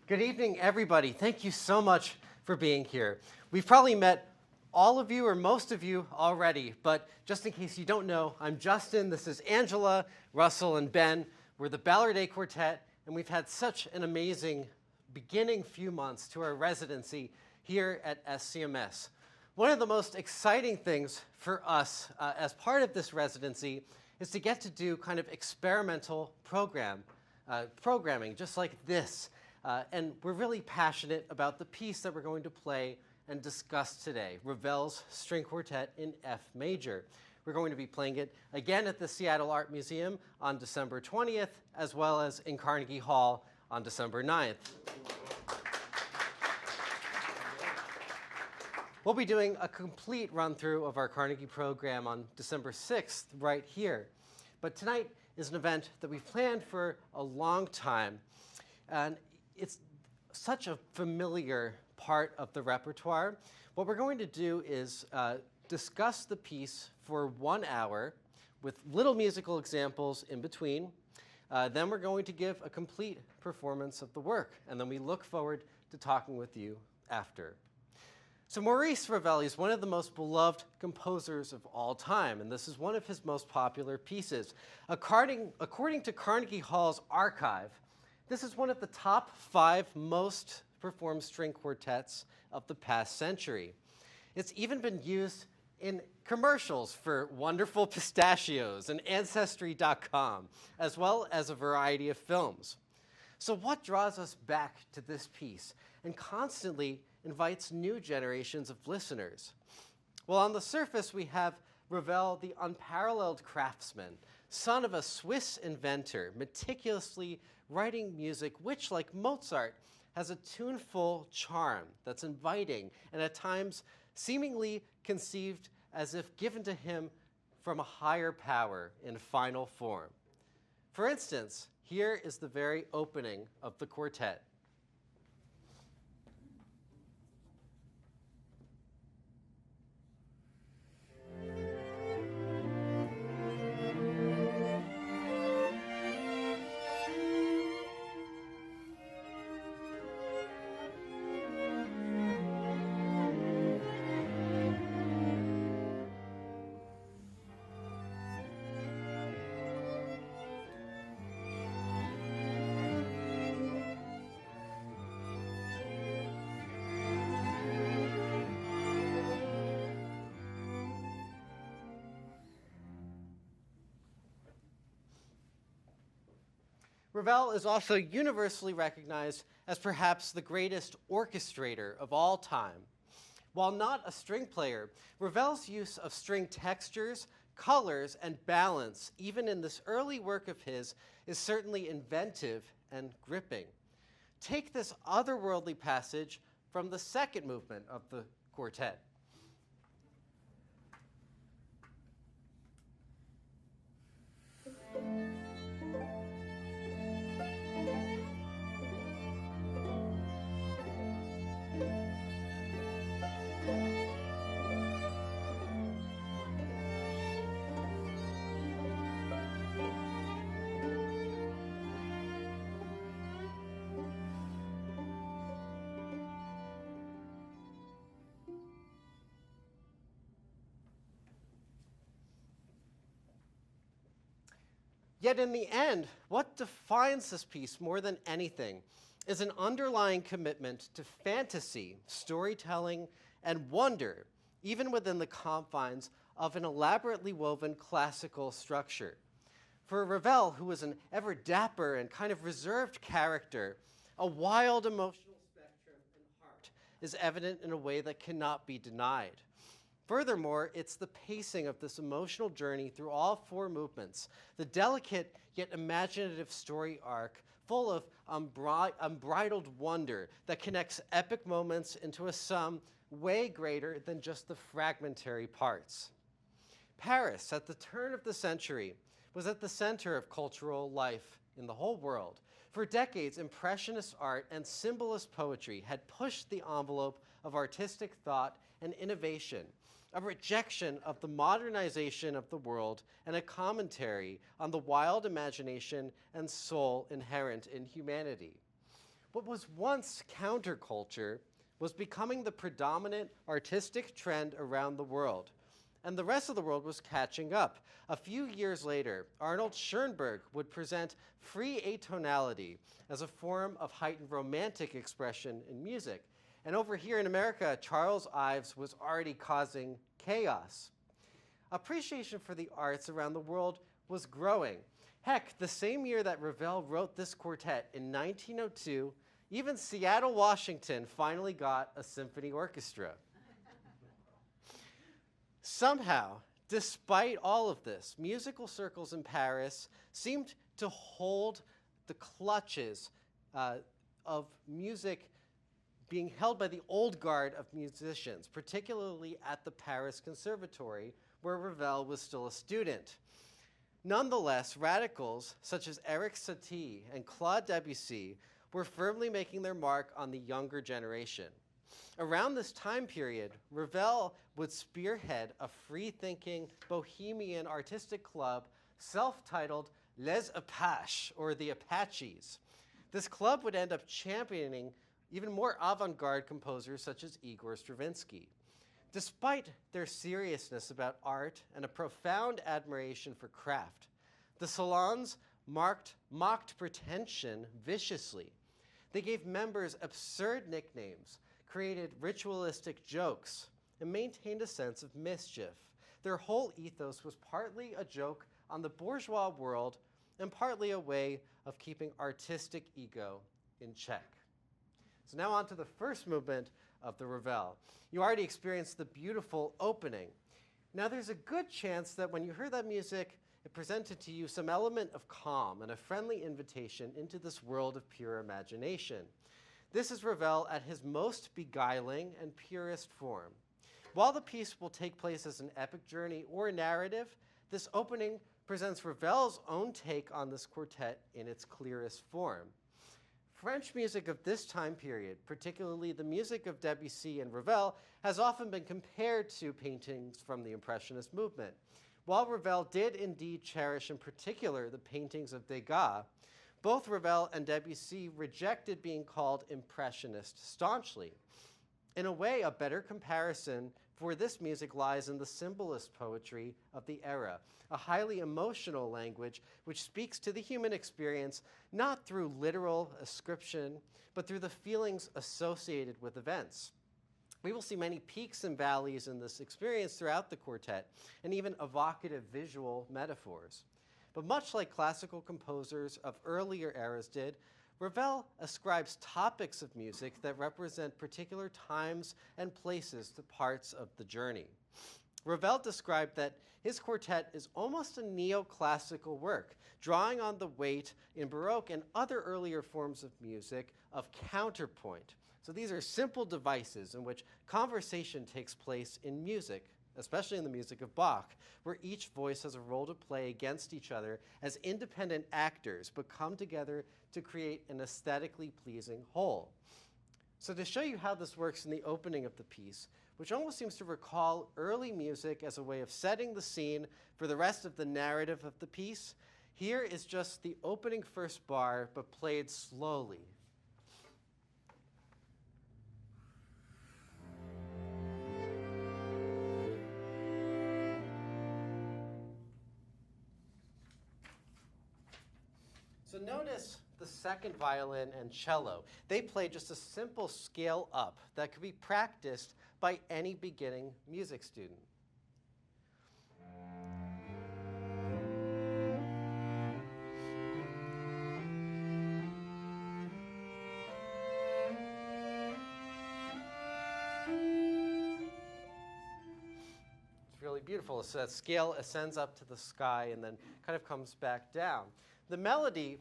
Good evening, everybody. Thank you so much for being here. We've probably met all of you or most of you already, but just in case you don't know, I'm Justin. This is Angela, Russell, and Ben. We're the Balourdet Quartet, and we've had such an amazing beginning few months to our residency here at SCMS. One of the most exciting things for us as part of this residency is to get to do kind of experimental programming, just like this. And we're really passionate about the piece that we're going to play and discuss today, Ravel's String Quartet in F major. We're going to be playing it again at the Seattle Art Museum on December 20th, as well as in Carnegie Hall on December 9th. We'll be doing a complete run-through of our Carnegie program on December 6th right here. But tonight is an event that we've planned for a long time. And it's such a familiar part of the repertoire. What we're going to do is discuss the piece for 1 hour with little musical examples in between. Then we're going to give a complete performance of the work, and then we look forward to talking with you after. So Maurice Ravel is one of the most beloved composers of all time, and this is one of his most popular pieces. According to Carnegie Hall's archive, this is one of the top 5 most performed string quartets of the past century. It's even been used in commercials for Wonderful Pistachios and Ancestry.com, as well as a variety of films. So what draws us back to this piece and constantly invites new generations of listeners? Well, on the surface, we have Ravel, the unparalleled craftsman, son of a Swiss inventor, meticulously writing music which, like Mozart, has a tuneful charm that's inviting and at times seemingly conceived as if given to him from a higher power in final form. For instance, here is the very opening of the quartet. Ravel is also universally recognized as perhaps the greatest orchestrator of all time. While not a string player, Ravel's use of string textures, colors, and balance, even in this early work of his, is certainly inventive and gripping. Take this otherworldly passage from the second movement of the quartet. Yet in the end, what defines this piece more than anything is an underlying commitment to fantasy, storytelling, and wonder, even within the confines of an elaborately woven classical structure. For Ravel, who was an ever dapper and kind of reserved character, a wild emotional spectrum and heart is evident in a way that cannot be denied. Furthermore, it's the pacing of this emotional journey through all 4 movements, the delicate yet imaginative story arc full of unbridled wonder that connects epic moments into a sum way greater than just the fragmentary parts. Paris, at the turn of the century, was at the center of cultural life in the whole world. For decades, Impressionist art and symbolist poetry had pushed the envelope of artistic thought and innovation, a rejection of the modernization of the world, and a commentary on the wild imagination and soul inherent in humanity. What was once counterculture was becoming the predominant artistic trend around the world, and the rest of the world was catching up. A few years later, Arnold Schoenberg would present free atonality as a form of heightened romantic expression in music. And over here in America, Charles Ives was already causing chaos. Appreciation for the arts around the world was growing. Heck, the same year that Ravel wrote this quartet in 1902, even Seattle, Washington finally got a symphony orchestra. Somehow, despite all of this, musical circles in Paris seemed to hold the clutches of music being held by the old guard of musicians, particularly at the Paris Conservatory, where Ravel was still a student. Nonetheless, radicals such as Eric Satie and Claude Debussy were firmly making their mark on the younger generation. Around this time period, Ravel would spearhead a free-thinking bohemian artistic club self-titled Les Apaches, or the Apaches. This club would end up championing even more avant-garde composers such as Igor Stravinsky. Despite their seriousness about art and a profound admiration for craft, the salons mocked pretension viciously. They gave members absurd nicknames, created ritualistic jokes, and maintained a sense of mischief. Their whole ethos was partly a joke on the bourgeois world and partly a way of keeping artistic ego in check. So now on to the first movement of the Ravel. You already experienced the beautiful opening. Now there's a good chance that when you heard that music, it presented to you some element of calm and a friendly invitation into this world of pure imagination. This is Ravel at his most beguiling and purest form. While the piece will take place as an epic journey or narrative, this opening presents Ravel's own take on this quartet in its clearest form. French music of this time period, particularly the music of Debussy and Ravel, has often been compared to paintings from the Impressionist movement. While Ravel did indeed cherish in particular the paintings of Degas, both Ravel and Debussy rejected being called Impressionist staunchly. In a way, a better comparison for this music lies in the symbolist poetry of the era, a highly emotional language which speaks to the human experience not through literal ascription, but through the feelings associated with events. We will see many peaks and valleys in this experience throughout the quartet, and even evocative visual metaphors. But much like classical composers of earlier eras did, Ravel ascribes topics of music that represent particular times and places to parts of the journey. Ravel described that his quartet is almost a neoclassical work, drawing on the weight in Baroque and other earlier forms of music of counterpoint. So these are simple devices in which conversation takes place in music, especially in the music of Bach, where each voice has a role to play against each other as independent actors, but come together to create an aesthetically pleasing whole. So to show you how this works in the opening of the piece, which almost seems to recall early music as a way of setting the scene for the rest of the narrative of the piece, here is just the opening first bar, but played slowly. So notice the second violin and cello. They play just a simple scale up that could be practiced by any beginning music student. It's really beautiful. So that scale ascends up to the sky and then kind of comes back down. The melody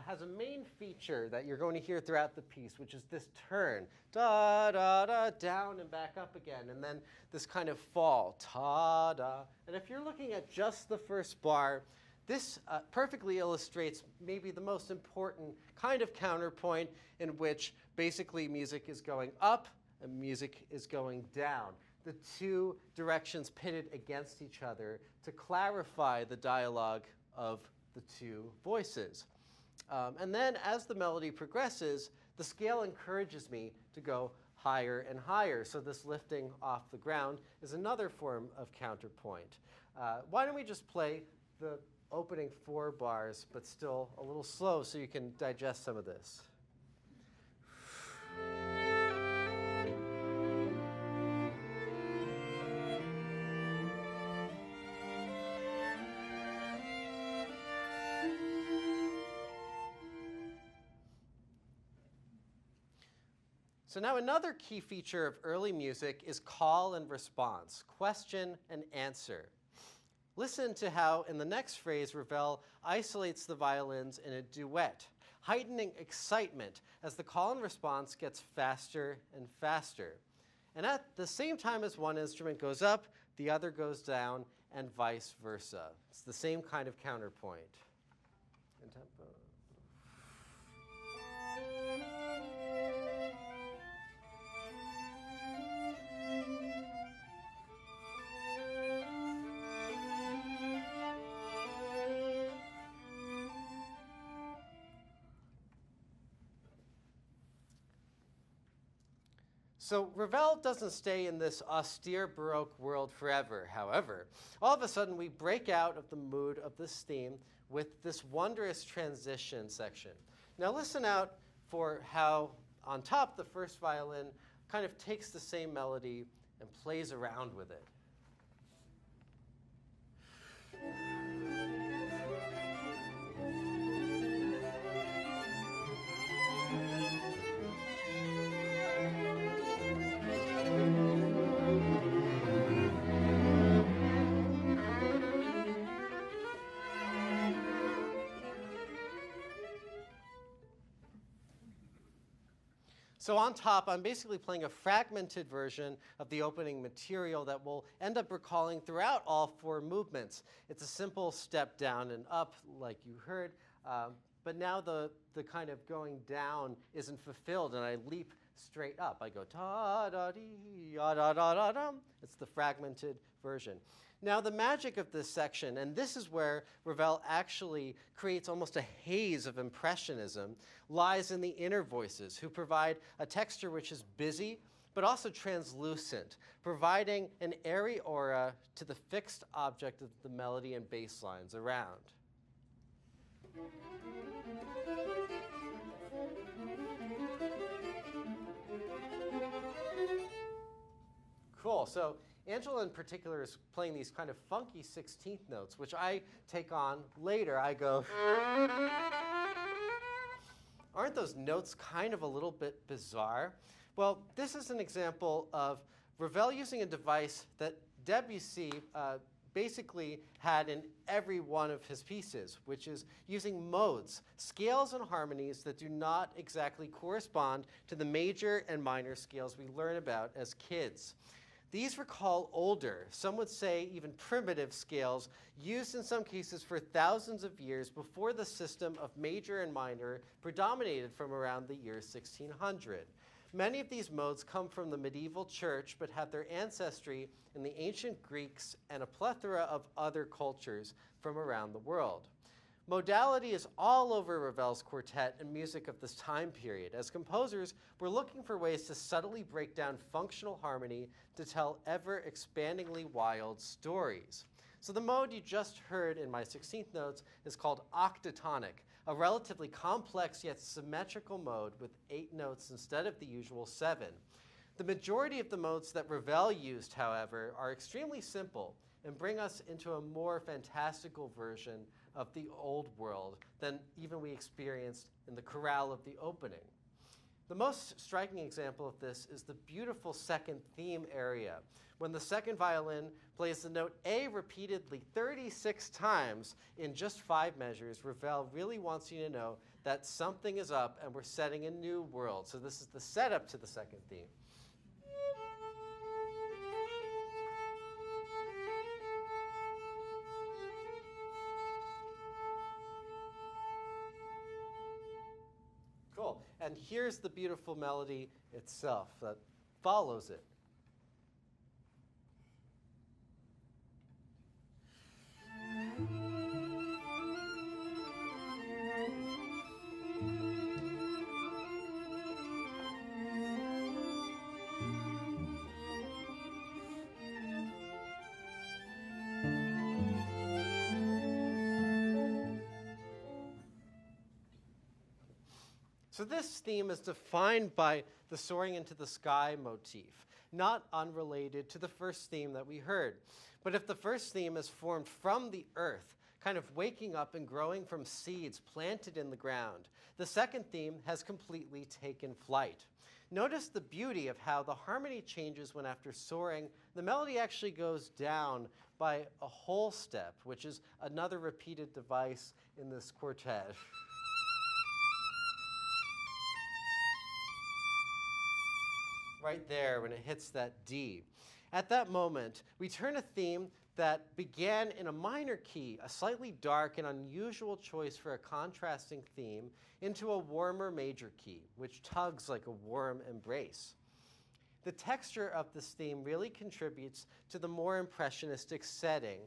has a main feature that you're going to hear throughout the piece, which is this turn, da da da, down and back up again, and then this kind of fall, ta da. And if you're looking at just the first bar, this perfectly illustrates maybe the most important kind of counterpoint in which basically music is going up and music is going down. The two directions pitted against each other to clarify the dialogue of the two voices. And then as the melody progresses, The scale encourages me to go higher and higher, so this lifting off the ground is another form of counterpoint. Why don't we just play the opening 4 bars, but still a little slow so you can digest some of this. So now another key feature of early music is call and response, question and answer. Listen to how in the next phrase Ravel isolates the violins in a duet, heightening excitement as the call and response gets faster and faster. And at the same time as one instrument goes up, the other goes down, and vice versa. It's the same kind of counterpoint. In tempo. So Ravel doesn't stay in this austere Baroque world forever, however. All of a sudden, we break out of the mood of this theme with this wondrous transition section. Now listen out for how, on top, the first violin kind of takes the same melody and plays around with it. So on top, I'm basically playing a fragmented version of the opening material that we'll end up recalling throughout all 4 movements. It's a simple step down and up, like you heard, but now the kind of going down isn't fulfilled, and I leap straight up. I go ta-da-dee-ya-da-da-da-dum. It's the fragmented version. Now the magic of this section, and this is where Ravel actually creates almost a haze of impressionism, lies in the inner voices, who provide a texture which is busy but also translucent, providing an airy aura to the fixed object of the melody and bass lines around. Cool. So Angela in particular is playing these kind of funky 16th notes, which I take on later. I go, aren't those notes kind of a little bit bizarre? Well, this is an example of Ravel using a device that Debussy basically had in every one of his pieces, which is using modes, scales and harmonies that do not exactly correspond to the major and minor scales we learn about as kids. These recall older, some would say even primitive scales, used in some cases for thousands of years before the system of major and minor predominated from around the year 1600. Many of these modes come from the medieval church, but have their ancestry in the ancient Greeks and a plethora of other cultures from around the world. Modality is all over Ravel's quartet and music of this time period, as composers were looking for ways to subtly break down functional harmony to tell ever-expandingly wild stories. So the mode you just heard in my 16th notes is called octatonic, a relatively complex yet symmetrical mode with 8 notes instead of the usual 7. The majority of the modes that Ravel used, however, are extremely simple and bring us into a more fantastical version of the old world than even we experienced in the chorale of the opening. The most striking example of this is the beautiful second theme area, when the second violin plays the note A repeatedly 36 times in just 5 measures. Ravel really wants you to know that something is up and we're setting a new world. So this is the setup to the second theme. Cool. And here's the beautiful melody itself that follows it. So this theme is defined by the soaring into the sky motif, not unrelated to the first theme that we heard. But if the first theme is formed from the earth, kind of waking up and growing from seeds planted in the ground, the second theme has completely taken flight. Notice the beauty of how the harmony changes when after soaring, the melody actually goes down by a whole step, which is another repeated device in this quartet. Right there when it hits that D. At that moment, we turn a theme that began in a minor key, a slightly dark and unusual choice for a contrasting theme, into a warmer major key, which tugs like a warm embrace. The texture of this theme really contributes to the more impressionistic setting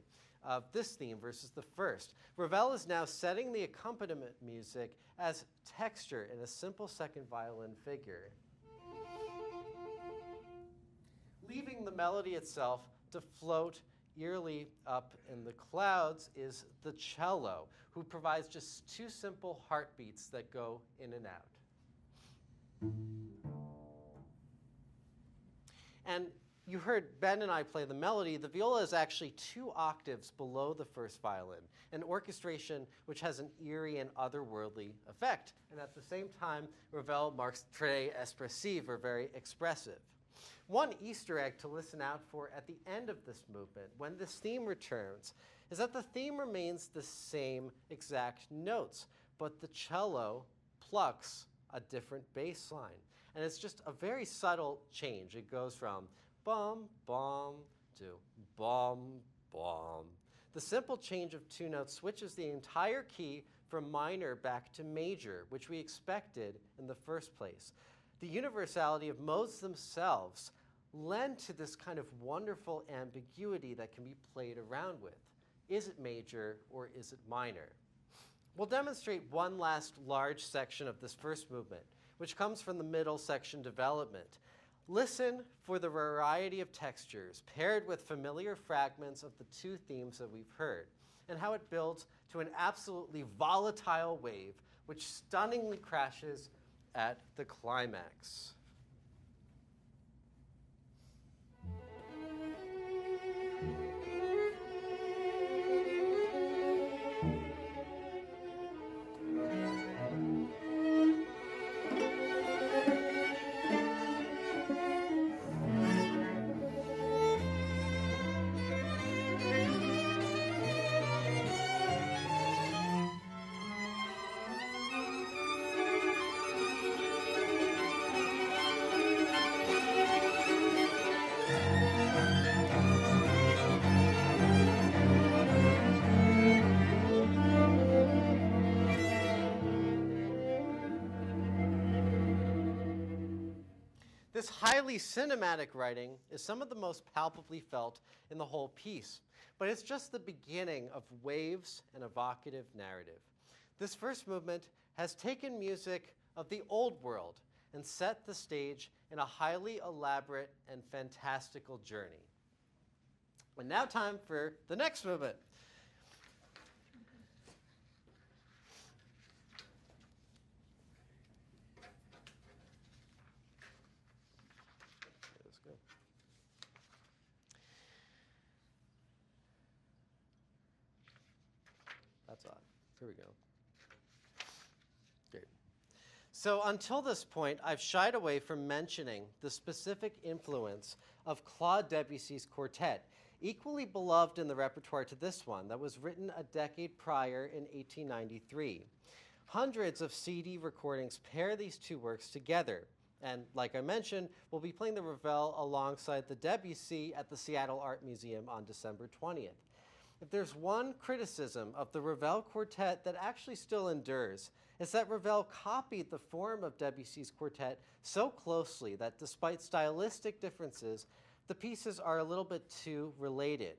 of this theme versus the first. Ravel is now setting the accompaniment music as texture in a simple second violin figure, leaving the melody itself to float eerily up in the clouds is the cello, who provides just two simple heartbeats that go in and out. And you heard Ben and I play the melody. The viola is actually 2 octaves below the first violin, an orchestration which has an eerie and otherworldly effect. And at the same time, Ravel marks très expressive, or very expressive. One Easter egg to listen out for at the end of this movement, when this theme returns, is that the theme remains the same exact notes, but the cello plucks a different bass line. And it's just a very subtle change. It goes from bum, bum to bum, bum. The simple change of 2 notes switches the entire key from minor back to major, which we expected in the first place. The universality of modes themselves lend to this kind of wonderful ambiguity that can be played around with. Is it major or is it minor? We'll demonstrate one last large section of this first movement, which comes from the middle section development. Listen for the variety of textures paired with familiar fragments of the 2 themes that we've heard, and how it builds to an absolutely volatile wave, which stunningly crashes at the climax. This highly cinematic writing is some of the most palpably felt in the whole piece, but it's just the beginning of waves and evocative narrative. This first movement has taken music of the old world and set the stage in a highly elaborate and fantastical journey. And now time for the next movement. That's odd. Here we go. Great. So until this point, I've shied away from mentioning the specific influence of Claude Debussy's quartet, equally beloved in the repertoire to this one, that was written a decade prior in 1893. Hundreds of CD recordings pair these 2 works together. And like I mentioned, we'll be playing the Ravel alongside the Debussy at the Seattle Art Museum on December 20th. If there's one criticism of the Ravel quartet that actually still endures, it's that Ravel copied the form of Debussy's quartet so closely that despite stylistic differences, the pieces are a little bit too related.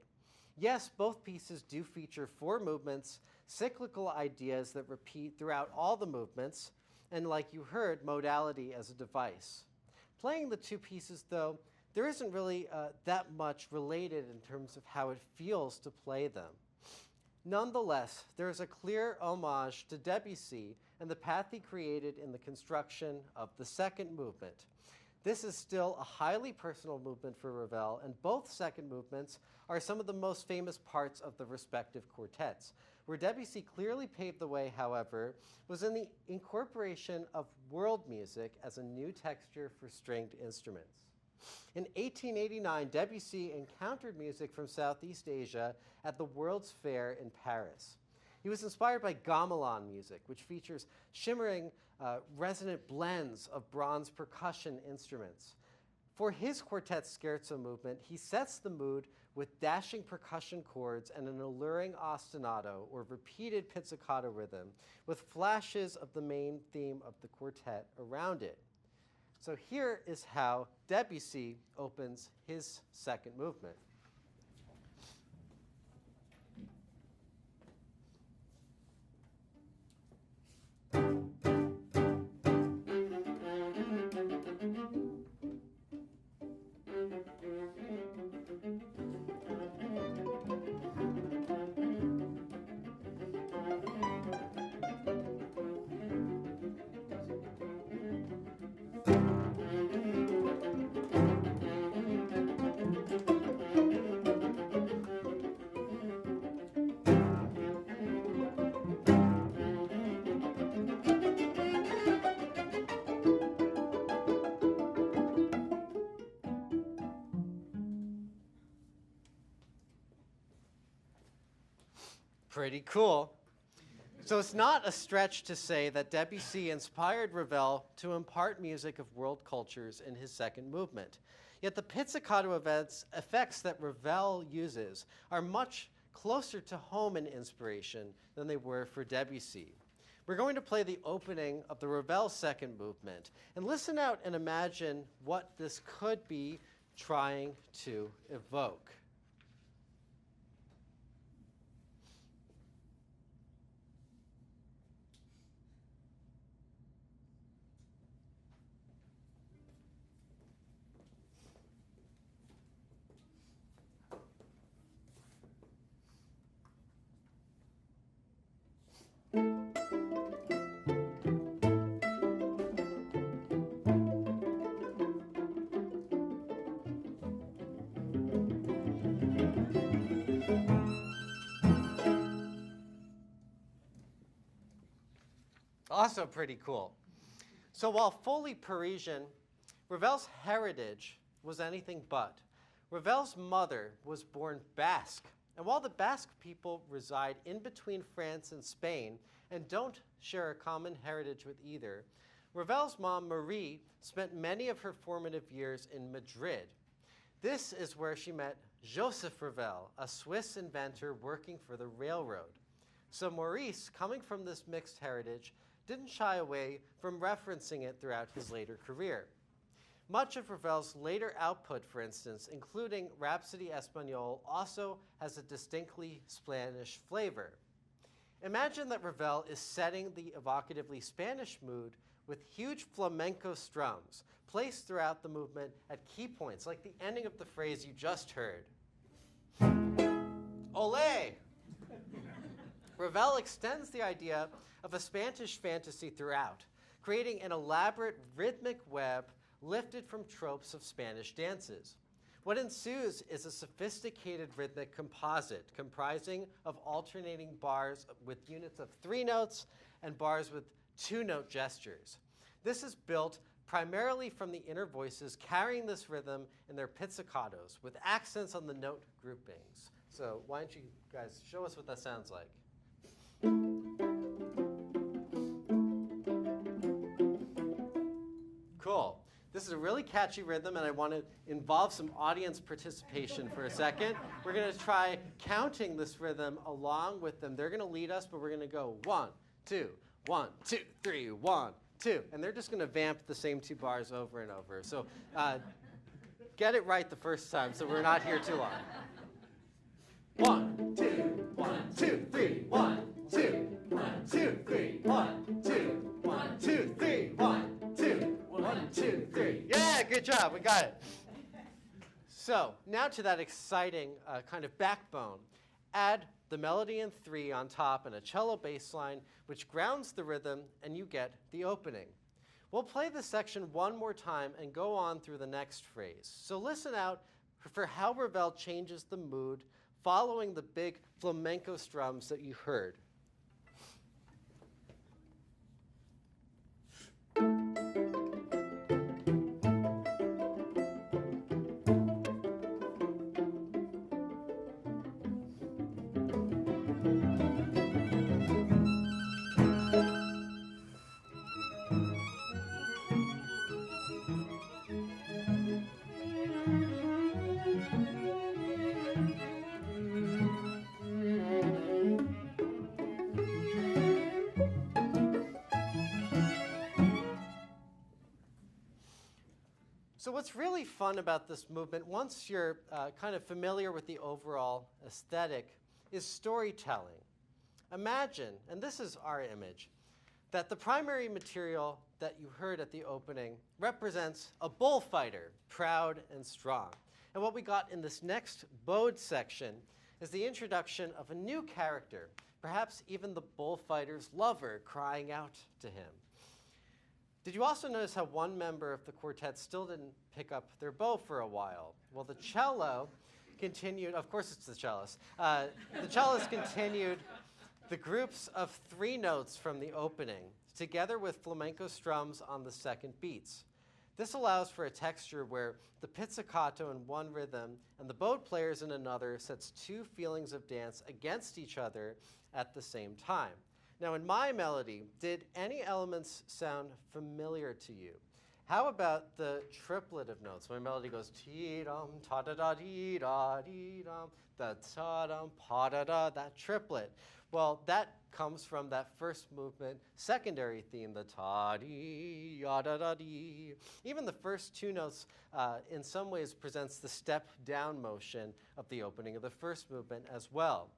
Yes, both pieces do feature 4 movements, cyclical ideas that repeat throughout all the movements, and like you heard, modality as a device. Playing the 2 pieces, though, there isn't really that much related in terms of how it feels to play them. Nonetheless, there is a clear homage to Debussy and the path he created in the construction of the second movement. This is still a highly personal movement for Ravel, and both second movements are some of the most famous parts of the respective quartets. Where Debussy clearly paved the way, however, was in the incorporation of world music as a new texture for stringed instruments. In 1889, Debussy encountered music from Southeast Asia at the World's Fair in Paris. He was inspired by gamelan music, which features shimmering, resonant blends of bronze percussion instruments. For his quartet scherzo movement, he sets the mood with dashing percussion chords and an alluring ostinato, or repeated pizzicato rhythm, with flashes of the main theme of the quartet around it. So here is how Debussy opens his second movement. Pretty cool. So it's not a stretch to say that Debussy inspired Ravel to impart music of world cultures in his second movement. Yet the pizzicato effects that Ravel uses are much closer to home in inspiration than they were for Debussy. We're going to play the opening of the Ravel second movement, and listen out and imagine what this could be trying to evoke. Also pretty cool. So while fully Parisian, Ravel's heritage was anything but. Ravel's mother was born Basque, and while the Basque people reside in between France and Spain and don't share a common heritage with either, Ravel's mom, Marie, spent many of her formative years in Madrid. This is where she met Joseph Ravel, a Swiss inventor working for the railroad. So Maurice, coming from this mixed heritage, didn't shy away from referencing it throughout his later career. Much of Ravel's later output, for instance, including Rhapsody Espagnole, also has a distinctly Spanish flavor. Imagine that Ravel is setting the evocatively Spanish mood with huge flamenco strums placed throughout the movement at key points, like the ending of the phrase you just heard. Olé! Ravel extends the idea of a Spanish fantasy throughout, creating an elaborate rhythmic web lifted from tropes of Spanish dances. What ensues is a sophisticated rhythmic composite comprising of alternating bars with units of 3 notes and bars with 2-note gestures. This is built primarily from the inner voices carrying this rhythm in their pizzicatos with accents on the note groupings. So why don't you guys show us what that sounds like? Cool. This is a really catchy rhythm, and I want to involve some audience participation for a second. We're going to try counting this rhythm along with them. They're going to lead us, but we're going to go 1, 2, 1, 2, 3, 1, 2. And they're just going to vamp the same 2 bars over and over. So get it right the first time so we're not here too long. 1, 2, 1, 2, 3, 1, 2, 1, 2, 3, 1, 2, 1, 2, 3, 1, 2, 1, 2, 3. Yeah, good job. We got it. So now to that exciting kind of backbone. Add the melody in 3 on top and a cello bass line, which grounds the rhythm, and you get the opening. We'll play this section one more time and go on through the next phrase. So listen out for how Ravel changes the mood following the big flamenco strums that you heard. So what's really fun about this movement, once you're kind of familiar with the overall aesthetic, is storytelling. Imagine, and this is our image, that the primary material that you heard at the opening represents a bullfighter, proud and strong. And what we got in this next bowed section is the introduction of a new character, perhaps even the bullfighter's lover crying out to him. Did you also notice how one member of the quartet still didn't pick up their bow for a while? Well, the cello continued, of course it's the cellist, the cellist continued the groups of 3 notes from the opening, together with flamenco strums on the second beats. This allows for a texture where the pizzicato in one rhythm and the bowed players in another sets 2 feelings of dance against each other at the same time. Now, in my melody, did any elements sound familiar to you? How about the triplet of notes? My melody goes tee-dum, ta-da-da-dee-da, dee-dum, da-ta-dum, pa-da-da, that triplet. Well, that comes from that first movement secondary theme, the ta-dee, ya-da-da-dee. Even the first 2 notes in some ways presents the step down motion of the opening of the first movement as well.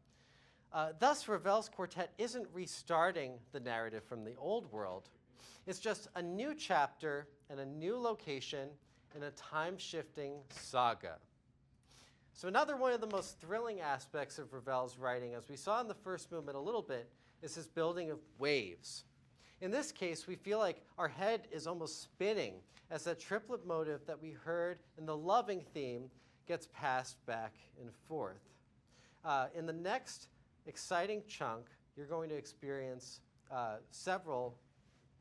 Thus, Ravel's quartet isn't restarting the narrative from the old world. It's just a new chapter and a new location in a time-shifting saga. So another one of the most thrilling aspects of Ravel's writing, as we saw in the first movement a little bit, is his building of waves. In this case, we feel like our head is almost spinning as that triplet motive that we heard in the loving theme gets passed back and forth. In the next exciting chunk, you're going to experience several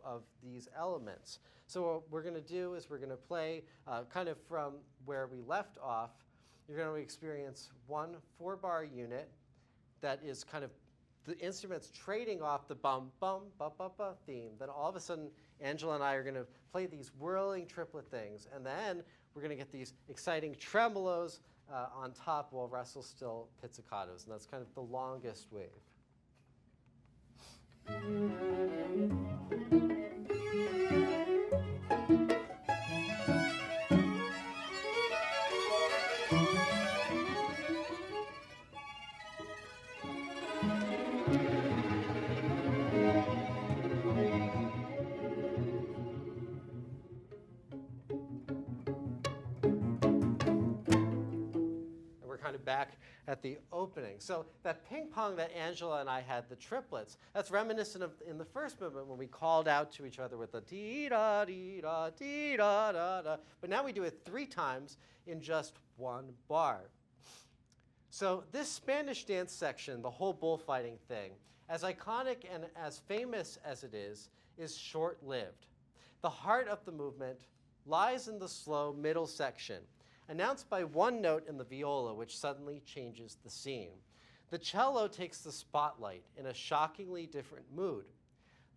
of these elements. So what we're going to do is we're going to play kind of from where we left off. You're going to experience one 4-bar unit that is kind of the instruments trading off the bum, bum, ba, ba, ba theme. Then all of a sudden, Angela and I are going to play these whirling triplet things. And then we're going to get these exciting tremolos on top while Russell's still pizzicatos. And that's kind of the longest wave. Kind of back at the opening. So that ping pong that Angela and I had, the triplets, that's reminiscent of in the first movement when we called out to each other with the dee-da, dee-da, dee-da, da, da. But now we do it 3 times in just 1 bar. So this Spanish dance section, the whole bullfighting thing, as iconic and as famous as it is short-lived. The heart of the movement lies in the slow middle section, announced by one note in the viola, which suddenly changes the scene. The cello takes the spotlight in a shockingly different mood.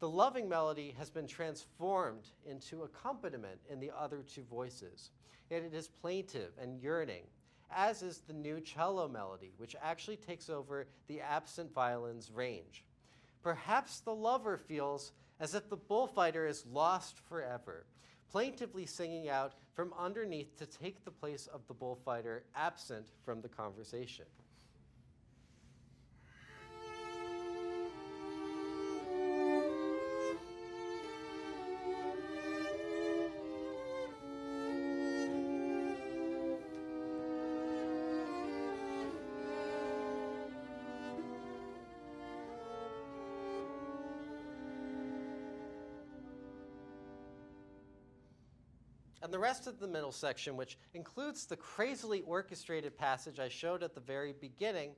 The loving melody has been transformed into accompaniment in the other 2 voices, and it is plaintive and yearning, as is the new cello melody, which actually takes over the absent violin's range. Perhaps the lover feels as if the bullfighter is lost forever, plaintively singing out from underneath to take the place of the bullfighter absent from the conversation. And the rest of the middle section, which includes the crazily orchestrated passage I showed at the very beginning,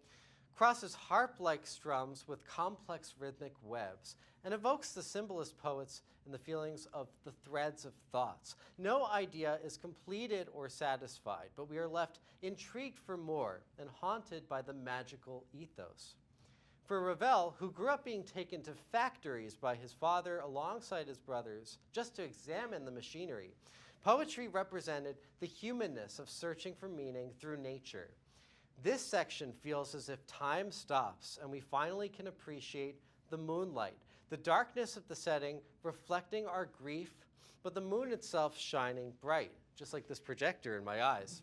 crosses harp-like strums with complex rhythmic webs and evokes the symbolist poets and the feelings of the threads of thoughts. No idea is completed or satisfied, but we are left intrigued for more and haunted by the magical ethos. For Ravel, who grew up being taken to factories by his father alongside his brothers just to examine the machinery, poetry represented the humanness of searching for meaning through nature. This section feels as if time stops and we finally can appreciate the moonlight, the darkness of the setting reflecting our grief, but the moon itself shining bright, just like this projector in my eyes.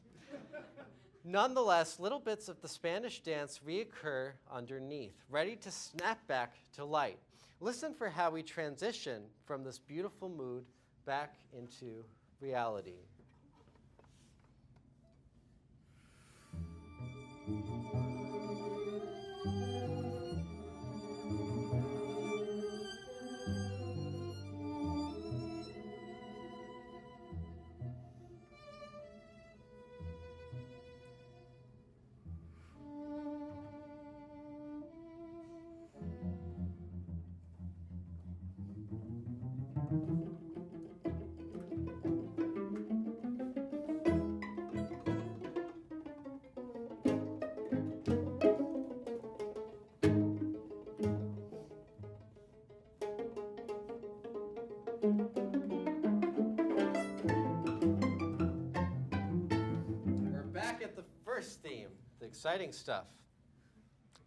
Nonetheless, little bits of the Spanish dance reoccur underneath, ready to snap back to light. Listen for how we transition from this beautiful mood back into reality. Theme, the exciting stuff.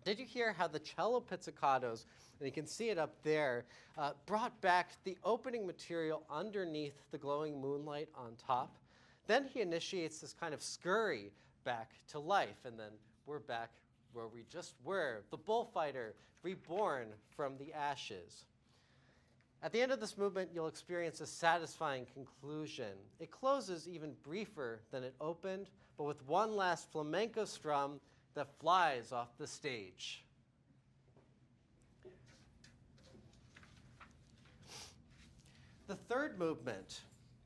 Did you hear how the cello pizzicatos, and you can see it up there, brought back the opening material underneath the glowing moonlight on top? Then he initiates this kind of scurry back to life, and then we're back where we just were, the bullfighter reborn from the ashes. At the end of this movement, you'll experience a satisfying conclusion. It closes even briefer than it opened, but with one last flamenco strum that flies off the stage. The third movement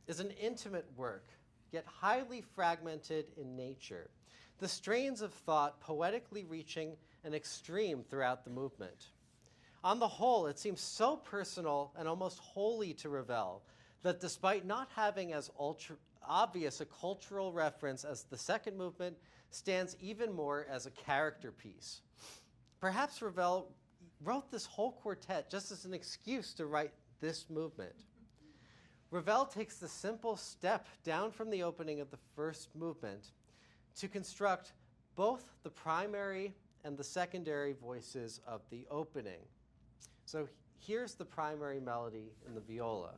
is an intimate work, yet highly fragmented in nature. The strains of thought poetically reaching an extreme throughout the movement. On the whole, it seems so personal and almost holy to Ravel that despite not having as obvious a cultural reference as the second movement, stands even more as a character piece. Perhaps Ravel wrote this whole quartet just as an excuse to write this movement. Ravel takes the simple step down from the opening of the first movement to construct both the primary and the secondary voices of the opening. So here's the primary melody in the viola.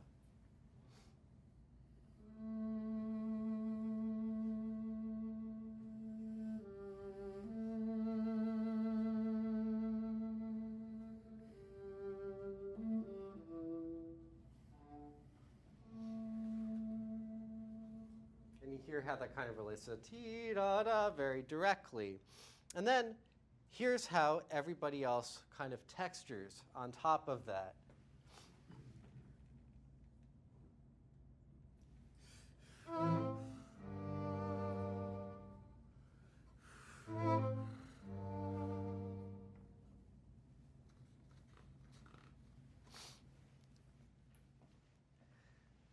And you hear how that kind of relates to ti-da-da very directly. And then here's how everybody else kind of textures on top of that.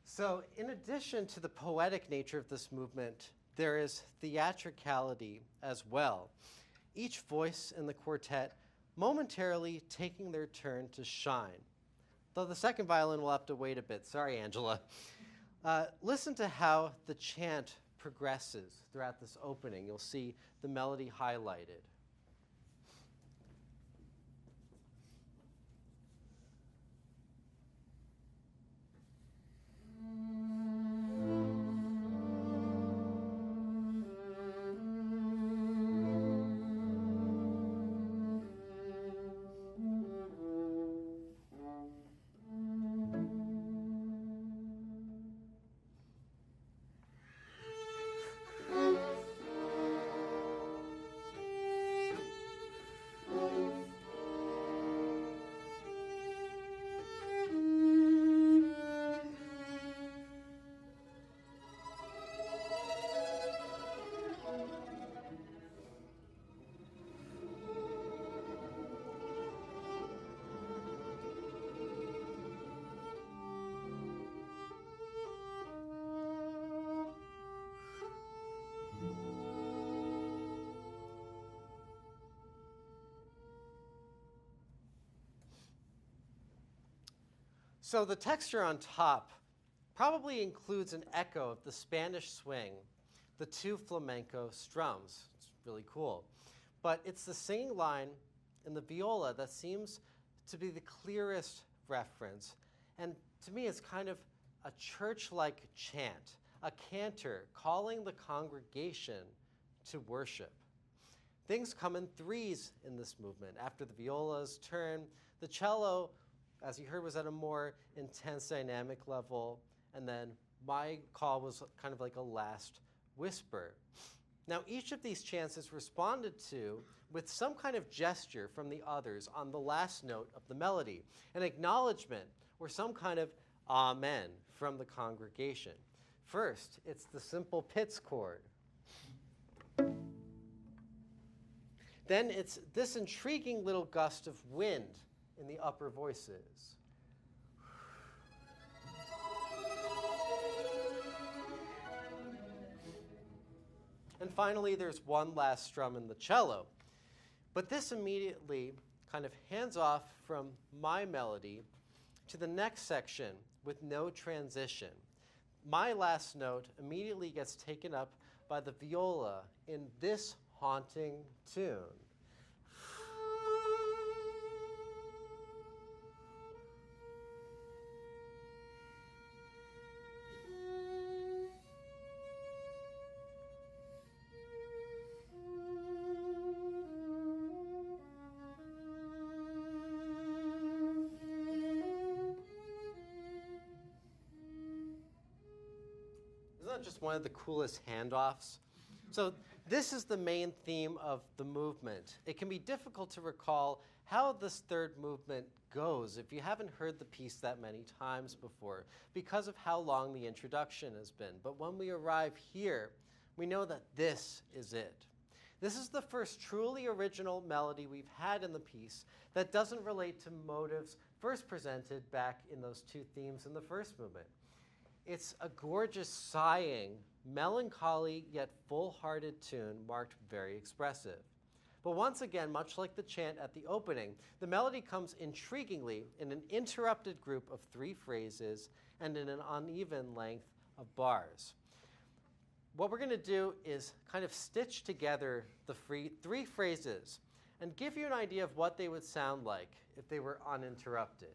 So in addition to the poetic nature of this movement, there is theatricality as well. Each voice in the quartet momentarily taking their turn to shine. Though the second violin will have to wait a bit. Sorry, Angela. Listen to how the chant progresses throughout this opening. You'll see the melody highlighted. So the texture on top probably includes an echo of the Spanish swing, the two flamenco strums. It's really cool. But it's the singing line in the viola that seems to be the clearest reference. And to me, it's kind of a church-like chant, a cantor calling the congregation to worship. Things come in threes in this movement. After the viola's turn, the cello, as you heard, was at a more intense dynamic level, and then my call was kind of like a last whisper. Now, each of these chants is responded to with some kind of gesture from the others on the last note of the melody, an acknowledgement or some kind of amen from the congregation. First, it's the simple Pitts chord. Then it's this intriguing little gust of wind in the upper voices. And finally, there's one last strum in the cello. But this immediately kind of hands off from my melody to the next section with no transition. My last note immediately gets taken up by the viola in this haunting tune. Just one of the coolest handoffs. So this is the main theme of the movement. It can be difficult to recall how this third movement goes if you haven't heard the piece that many times before because of how long the introduction has been. But when we arrive here, we know that this is it. This is the first truly original melody we've had in the piece that doesn't relate to motives first presented back in those two themes in the first movement. It's a gorgeous, sighing, melancholy yet full-hearted tune marked very expressive. But once again, much like the chant at the opening, the melody comes intriguingly in an interrupted group of three phrases and in an uneven length of bars. What we're going to do is kind of stitch together the three phrases and give you an idea of what they would sound like if they were uninterrupted.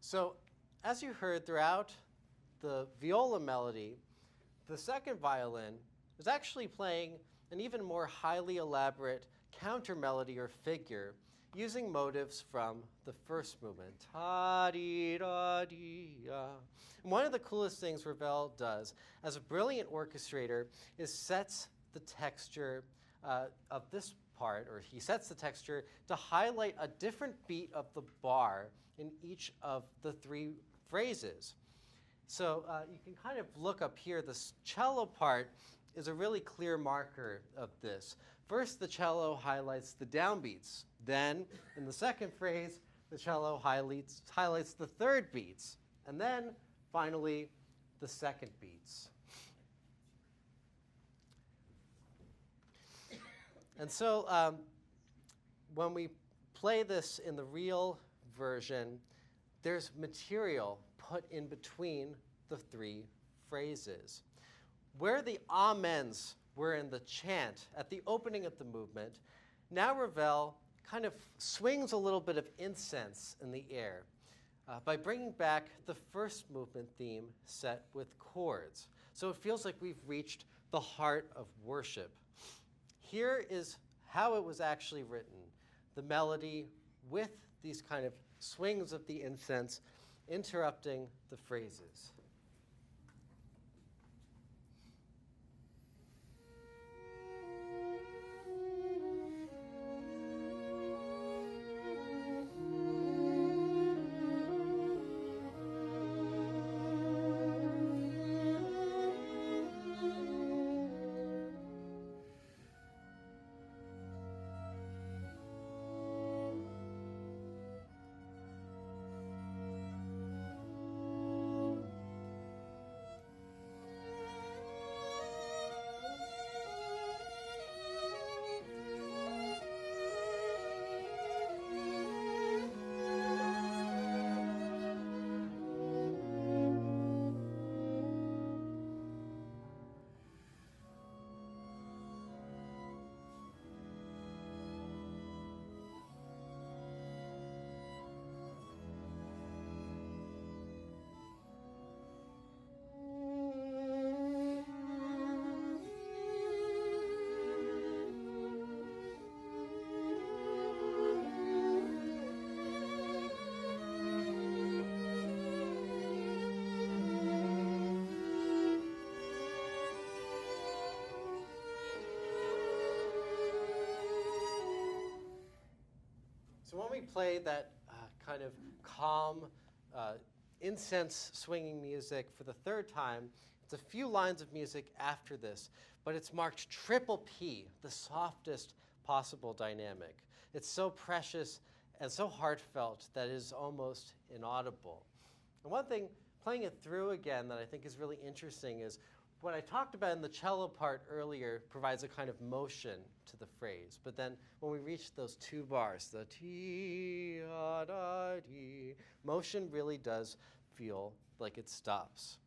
So, as you heard throughout the viola melody, the second violin is actually playing an even more highly elaborate counter melody or figure using motives from the first movement. Ta-dee-da-dee-ya. And one of the coolest things Ravel does as a brilliant orchestrator is sets the texture of this part, or he sets the texture to highlight a different beat of the bar in each of the three phrases. So you can kind of look up here. The cello part is a really clear marker of this. First, the cello highlights the downbeats. Then, in the second phrase, the cello highlights the third beats. And then, finally, the second beats. And so when we play this in the real version, there's material put in between the three phrases. Where the amens were in the chant at the opening of the movement, now Ravel kind of swings a little bit of incense in the air by bringing back the first movement theme set with chords. So it feels like we've reached the heart of worship. Here is how it was actually written, the melody with these kind of swings of the incense interrupting the phrases. So when we play that kind of calm, incense swinging music for the third time, it's a few lines of music after this, but it's marked triple P, the softest possible dynamic. It's so precious and so heartfelt that it is almost inaudible. And one thing, playing it through again, that I think is really interesting is what I talked about in the cello part earlier provides a kind of motion to the phrase. But then when we reach those two bars, the ti, da, ti, motion really does feel like it stops.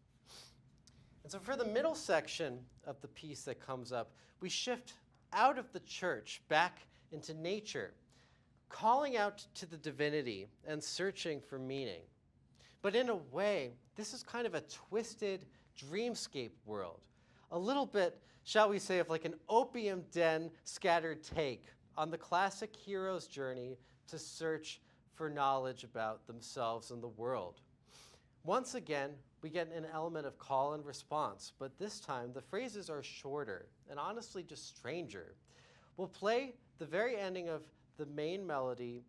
And so for the middle section of the piece that comes up, we shift out of the church back into nature, calling out to the divinity and searching for meaning. But in a way, this is kind of a twisted dreamscape world. A little bit, shall we say, of like an opium den scattered take on the classic hero's journey to search for knowledge about themselves and the world. Once again, we get an element of call and response, but this time the phrases are shorter and honestly just stranger. We'll play the very ending of the main melody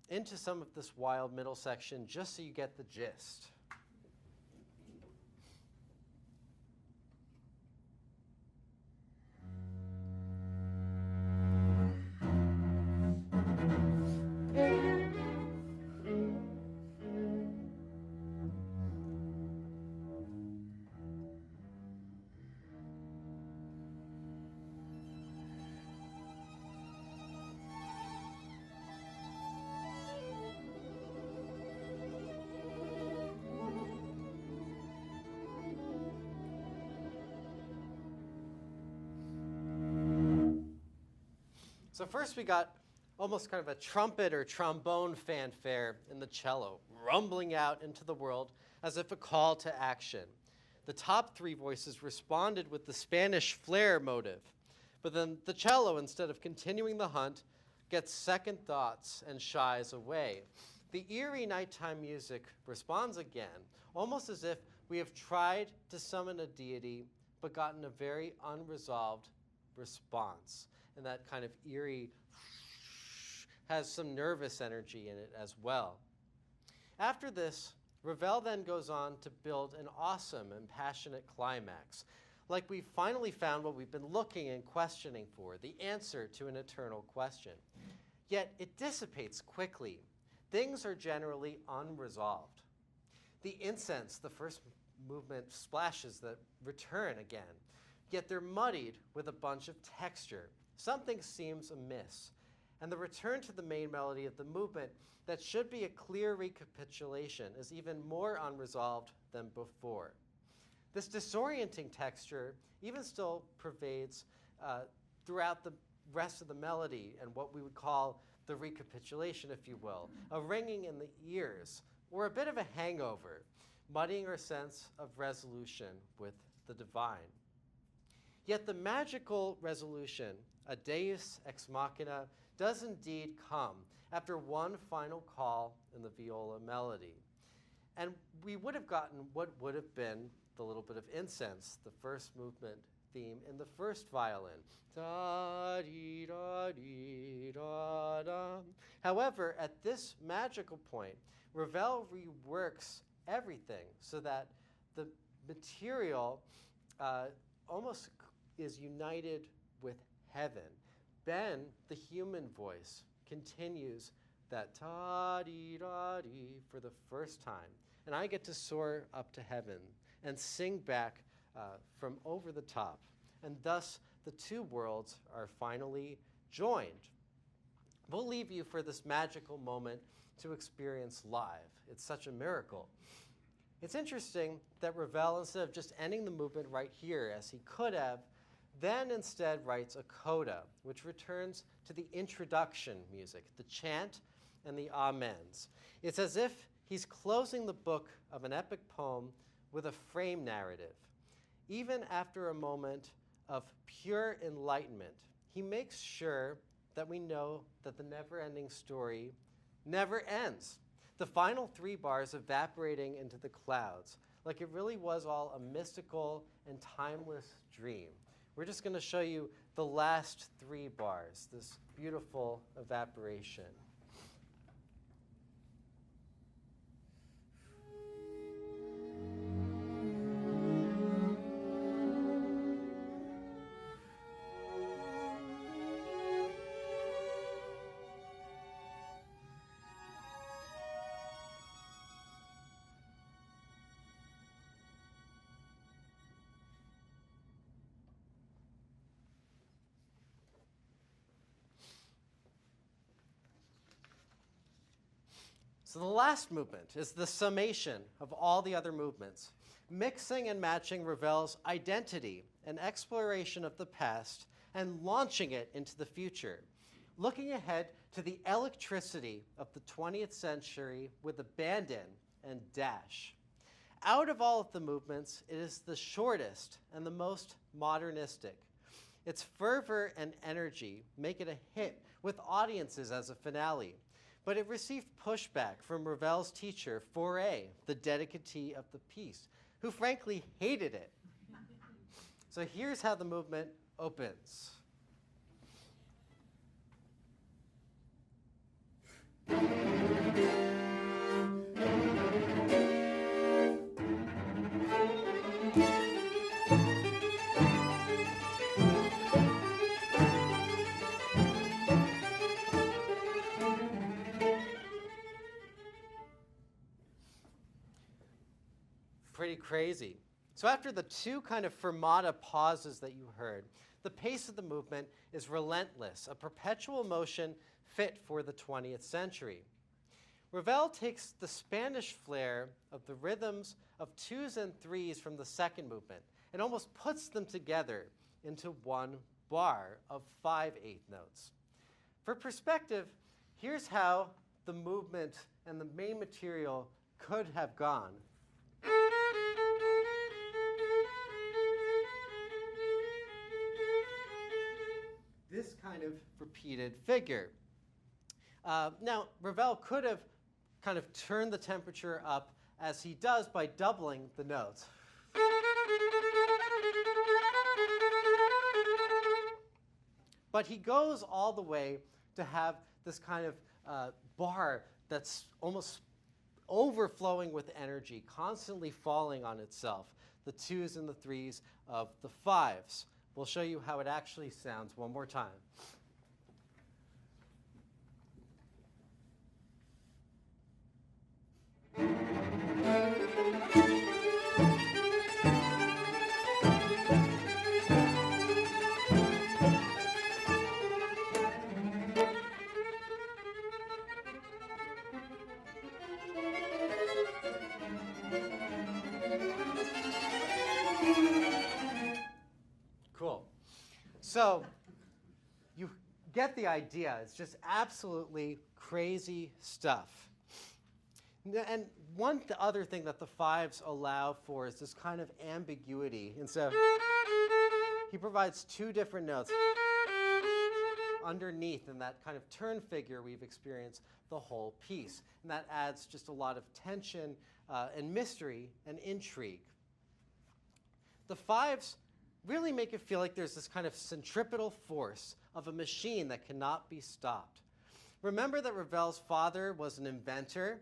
into some of this wild middle section just so you get the gist. So first we got almost kind of a trumpet or trombone fanfare in the cello, rumbling out into the world as if a call to action. The top three voices responded with the Spanish flare motive, but then the cello, instead of continuing the hunt, gets second thoughts and shies away. The eerie nighttime music responds again, almost as if we have tried to summon a deity but gotten a very unresolved response. And that kind of eerie has some nervous energy in it as well. After this, Ravel then goes on to build an awesome and passionate climax, like we've finally found what we've been looking and questioning for, the answer to an eternal question. Yet it dissipates quickly. Things are generally unresolved. The incense, the first movement, splashes that return again, yet they're muddied with a bunch of texture. Something seems amiss, and the return to the main melody of the movement that should be a clear recapitulation is even more unresolved than before. This disorienting texture even still pervades throughout the rest of the melody and what we would call the recapitulation, if you will, a ringing in the ears, or a bit of a hangover, muddying our sense of resolution with the divine. Yet the magical resolution, a deus ex machina, does indeed come after one final call in the viola melody. And we would have gotten what would have been the little bit of incense, the first movement theme in the first violin. Da, dee, da, dee, da, da. However, at this magical point, Ravel reworks everything so that the material almost is united with heaven. Then the human voice continues that ta-dee-da-dee for the first time. And I get to soar up to heaven and sing back from over the top. And thus, the two worlds are finally joined. We'll leave you for this magical moment to experience live. It's such a miracle. It's interesting that Ravel, instead of just ending the movement right here, as he could have, then instead writes a coda, which returns to the introduction music, the chant and the amens. It's as if he's closing the book of an epic poem with a frame narrative. Even after a moment of pure enlightenment, he makes sure that we know that the never-ending story never ends. The final 3 bars evaporating into the clouds, like it really was all a mystical and timeless dream. We're just going to show you the last 3 bars, this beautiful evaporation. So the last movement is the summation of all the other movements, mixing and matching Ravel's identity, an exploration of the past, and launching it into the future, looking ahead to the electricity of the 20th century with abandon and dash. Out of all of the movements, it is the shortest and the most modernistic. Its fervor and energy make it a hit with audiences as a finale. But it received pushback from Ravel's teacher, Fauré, the dedicatee of the piece, who frankly hated it. So here's how the movement opens. Pretty crazy. So after the 2 kind of fermata pauses that you heard, the pace of the movement is relentless, a perpetual motion fit for the 20th century. Ravel takes the Spanish flair of the rhythms of 2s and 3s from the second movement and almost puts them together into one bar of 5/8 notes. For perspective, here's how the movement and the main material could have gone. This kind of repeated figure. Now, Ravel could have kind of turned the temperature up as he does by doubling the notes. But he goes all the way to have this kind of bar that's almost overflowing with energy, constantly falling on itself, the 2s and the 3s of the 5s. We'll show you how it actually sounds one more time. Cool. So you get the idea. It's just absolutely crazy stuff. And one other thing that the fives allow for is this kind of ambiguity. And so he provides two different notes underneath in that kind of turn figure we've experienced the whole piece. And that adds just a lot of tension and mystery and intrigue. The fives really make it feel like there's this kind of centripetal force of a machine that cannot be stopped. Remember that Ravel's father was an inventor.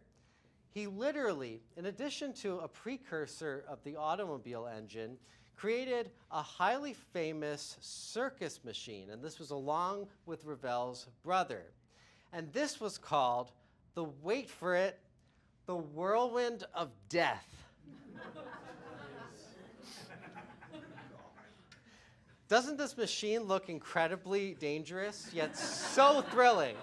He literally, in addition to a precursor of the automobile engine, created a highly famous circus machine, and this was along with Ravel's brother. And this was called the, wait for it, the whirlwind of death. Doesn't this machine look incredibly dangerous, yet so thrilling?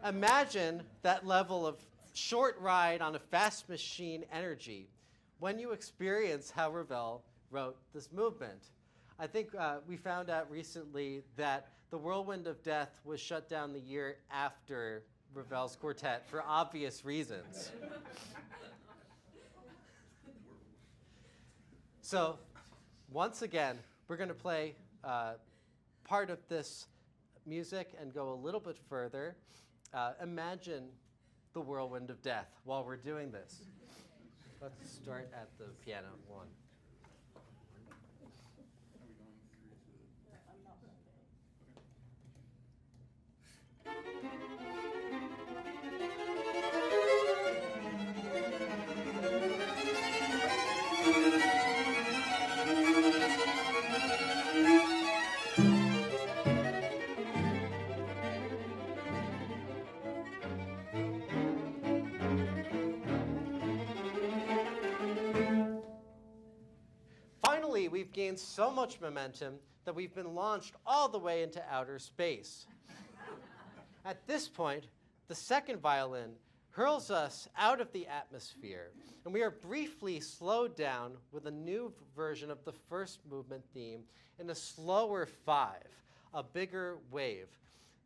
Imagine that level of short ride on a fast machine energy when you experience how Ravel wrote this movement. I think we found out recently that the Whirlwind of Death was shut down the year after Ravel's quartet for obvious reasons. So once again, we're going to play part of this music and go a little bit further. Imagine the whirlwind of death while we're doing this. Let's start at the piano one. Finally, we've gained so much momentum that we've been launched all the way into outer space. At this point, the second violin hurls us out of the atmosphere, and we are briefly slowed down with a new version of the first movement theme in a slower five, a bigger wave.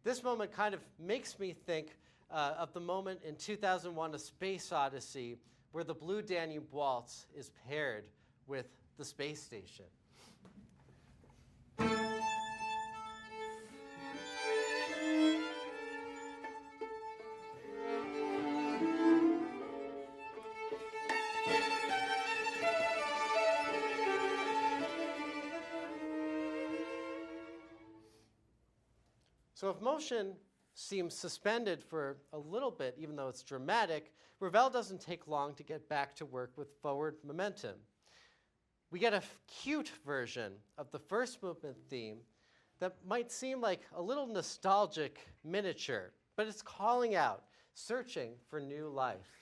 This moment kind of makes me think of the moment in 2001: A Space Odyssey, where the Blue Danube Waltz is paired with the space station. So if motion seems suspended for a little bit, even though it's dramatic, Ravel doesn't take long to get back to work with forward momentum. We get a cute version of the first movement theme that might seem like a little nostalgic miniature, but it's calling out, searching for new life.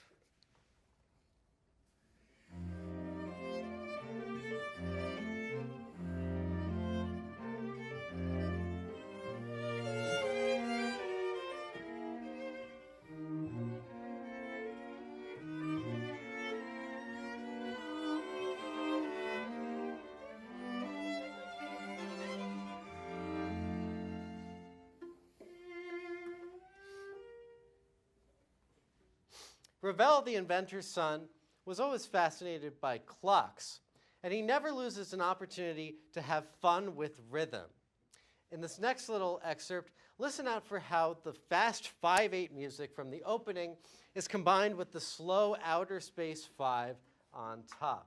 Ravel, the inventor's son, was always fascinated by clocks, and he never loses an opportunity to have fun with rhythm. In this next little excerpt, listen out for how the fast 5/8 music from the opening is combined with the slow outer space 5 on top.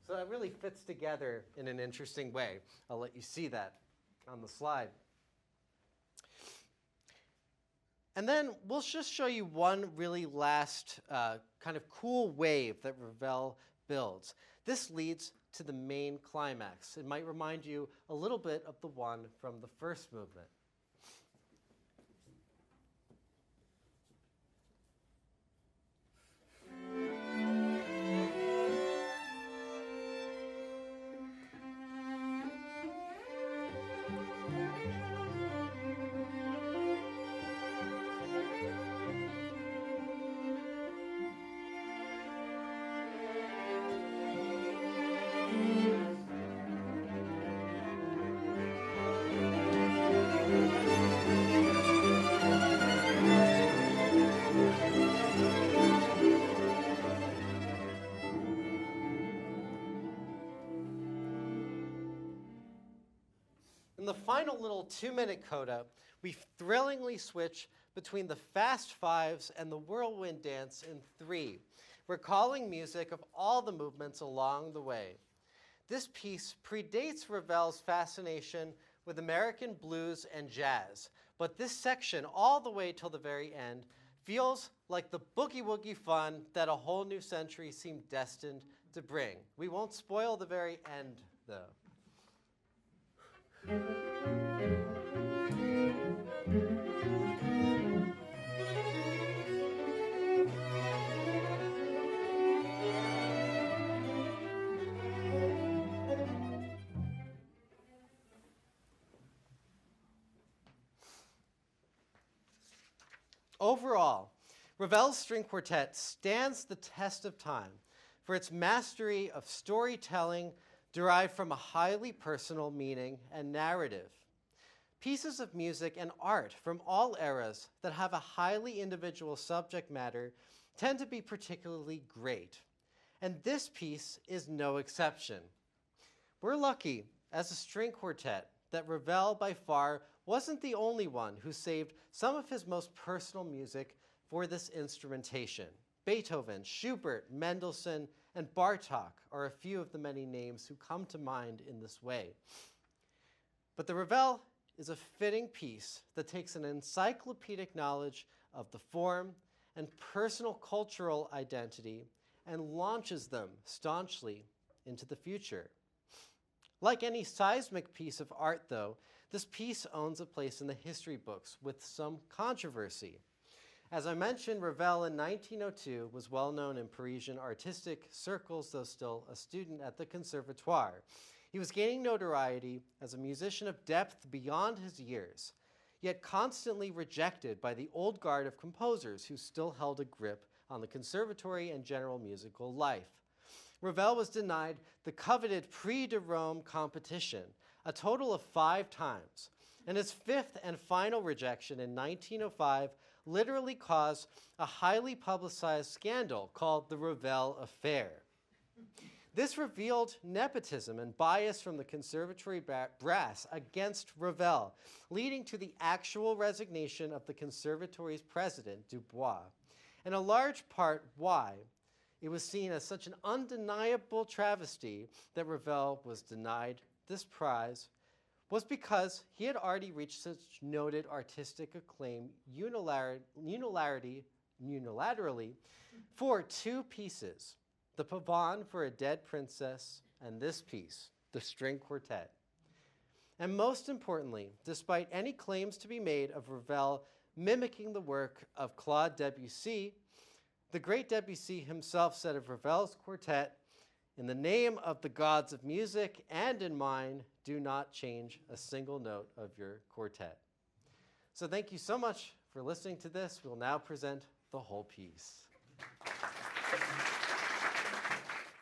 So that really fits together in an interesting way. I'll let you see that on the slide. And then we'll just show you one really last kind of cool wave that Ravel builds. This leads to the main climax. It might remind you a little bit of the one from the first movement. final little 2-minute coda, we thrillingly switch between the fast fives and the whirlwind dance in 3, recalling music of all the movements along the way. This piece predates Ravel's fascination with American blues and jazz, but this section, all the way till the very end, feels like the boogie-woogie fun that a whole new century seemed destined to bring. We won't spoil the very end, though. Overall, Ravel's string quartet stands the test of time for its mastery of storytelling derived from a highly personal meaning and narrative. Pieces of music and art from all eras that have a highly individual subject matter tend to be particularly great, and this piece is no exception. We're lucky, as a string quartet, that Ravel by far wasn't the only one who saved some of his most personal music for this instrumentation. Beethoven, Schubert, Mendelssohn, and Bartók are a few of the many names who come to mind in this way. But the Ravel is a fitting piece that takes an encyclopedic knowledge of the form and personal cultural identity and launches them staunchly into the future. Like any seismic piece of art, though, this piece owns a place in the history books with some controversy. As I mentioned, Ravel in 1902 was well known in Parisian artistic circles, though still a student at the Conservatoire. He was gaining notoriety as a musician of depth beyond his years, yet constantly rejected by the old guard of composers who still held a grip on the conservatory and general musical life. Ravel was denied the coveted Prix de Rome competition a total of 5 times, and his 5th and final rejection in 1905 literally caused a highly publicized scandal called the Ravel Affair. This revealed nepotism and bias from the conservatory brass against Ravel, leading to the actual resignation of the conservatory's president, Dubois, and a large part why it was seen as such an undeniable travesty that Ravel was denied this prize was because he had already reached such noted artistic acclaim unilaterally for 2 pieces, the Pavane for a Dead Princess and this piece, the String Quartet. And most importantly, despite any claims to be made of Ravel mimicking the work of Claude Debussy, the great Debussy himself said of Ravel's quartet, "In the name of the gods of music and in mine, do not change a single note of your quartet." So thank you so much for listening to this. We'll now present the whole piece.